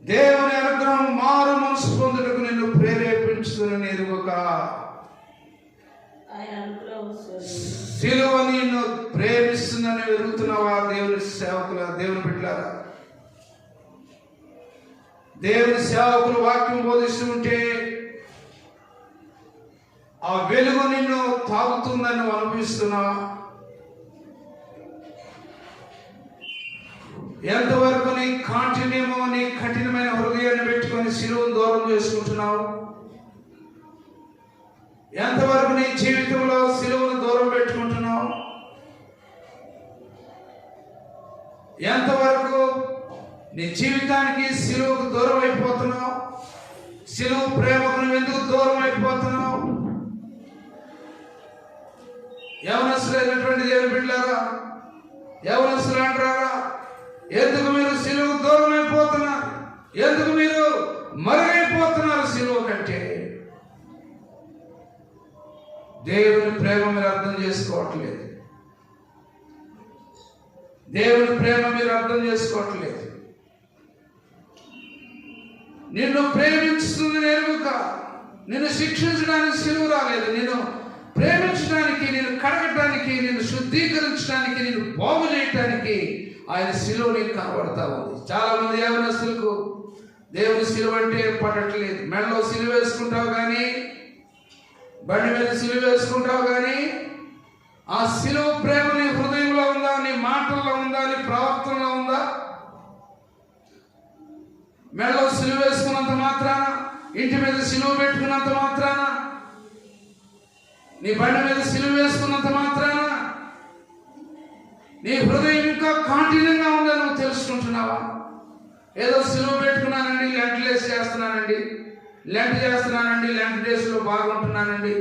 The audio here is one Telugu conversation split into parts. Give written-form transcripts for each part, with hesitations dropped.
దేవుని అనుగ్రహం మారు మనసు పొందుటకు నిన్ను ప్రేరేపించుతున్న ఎరుగక సిలువ నిన్ను ప్రేమిస్తుందని ఎరుగుతున్నావా? దేవుని సేవకుల, దేవుని బిడ్డలారా, దేవుని సేవకులు వాక్యం బోధిస్తుంటే ఆ వెలుగు నిన్ను తాగుతుందని అనుభవిస్తున్నావా? ఎంతవరకు నీ కాఠిన్యమో, నీ కఠినమైన హృదయాన్ని పెట్టుకొని సిలువను దూరం చేసుకుంటున్నావు? ఎంతవరకు నీ జీవితంలో సిలువను దూరం పెట్టుకుంటున్నావు? ఎంతవరకు నీ జీవితానికి సిలువకు దూరం అయిపోతున్నావు? సిలువ ప్రేమకు నువ్వు ఎందుకు దూరం అయిపోతున్నావు? యవనస్తులైనటువంటి దేవుని బిడ్డలారా, యవనస్తులు అంటారా, ఎందుకు మీరు సిలువకు దూరం అయిపోతున్నారు? ఎందుకు మీరు మరుగైపోతున్నారు సిలువ కంటే? దేవుని ప్రేమ మీరు అర్థం చేసుకోవట్లేదు. దేవుని ప్రేమ మీరు అర్థం చేసుకోవట్లేదు. నిన్ను ప్రేమించుతుంది ఎరుక. నిన్ను శిక్షించడానికి సిలువ రాలేదు. నిన్ను ప్రేమించడానికి, నిన్ను కడగటానికి, నిన్ను శుద్ధీకరించడానికి, నిన్ను బాగు చేయటానికి ఆయన సిలువ నీకు కనబడతా ఉంది. చాలా మంది యవనస్తులకు దేవుని సిలువ అంటే పడట్లేదు. మెడలో సిలువ వేసుకుంటావు కానీ, బండి మీద సిలువ వేసుకుంటావు కానీ, ఆ సిలువ ప్రేమ నీ హృదయంలో ఉందా? నీ మాటల్లో ఉందా? నీ ప్రవర్తనలో ఉందా? మెడలో సిలువ వేసుకున్నంత మాత్రాన, ఇంటి మీద సిలువ పెట్టుకున్నంత మాత్రాన, నీ బండి మీద సిలువ వేసుకున్నంత మాత్రాన నీ హృదయం ఇంకా కాఠినంగా ఉందని నువ్వు తెలుసుకుంటున్నావా? ఏదో సిలువ పెట్టుకున్నానండి, లెంట్ లేసి చేస్తున్నానండి, లెంట్ చేస్తున్నానండి, లెంట్ డేస్లో బాగుంటున్నానండి,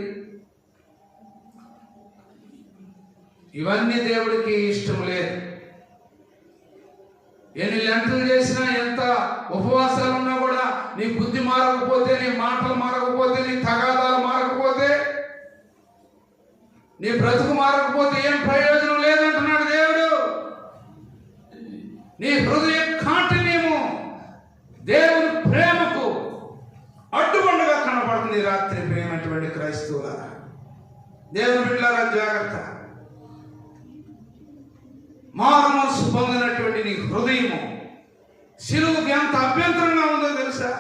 ఇవన్నీ దేవుడికి ఇష్టం లేదు. ఎన్ని లెంటలు చేసినా, ఎంత ఉపవాసాలు ఉన్నా కూడా నీ బుద్ధి మారకపోతే, నీ మాటలు మారకపోతే, నీ తగాదాలు మారకపోతే, నీ బ్రతుకు మారకపోతే ఏం ప్రయోజనం లేదంటున్నాడు దేవుడు. నీ హృదయ కాఠిన్యము దేవుని ప్రేమకు అడ్డుబండగా కనపడుతుంది రాత్రి. ప్రేమైనటువంటి క్రైస్తవుల, దేవుని బిడ్డలారా, జాగ్రత్త. మారు మనసు పొందినటువంటి నీ హృదయము సిలువకి ఎంత అభ్యంతరంగా ఉందో తెలుసా?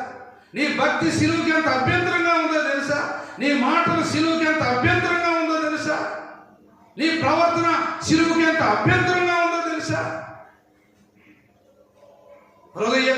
నీ భక్తి సిలువకి ఎంత అభ్యంతరంగా ఉందో తెలుసా? నీ మాటలు సిలువకి ఎంత అభ్యంతరంగా ఉందో తెలుసా? నీ ప్రవర్తన సిలువకి ఎంత అభ్యంతరంగా ఉందో తెలుసా? హృదయ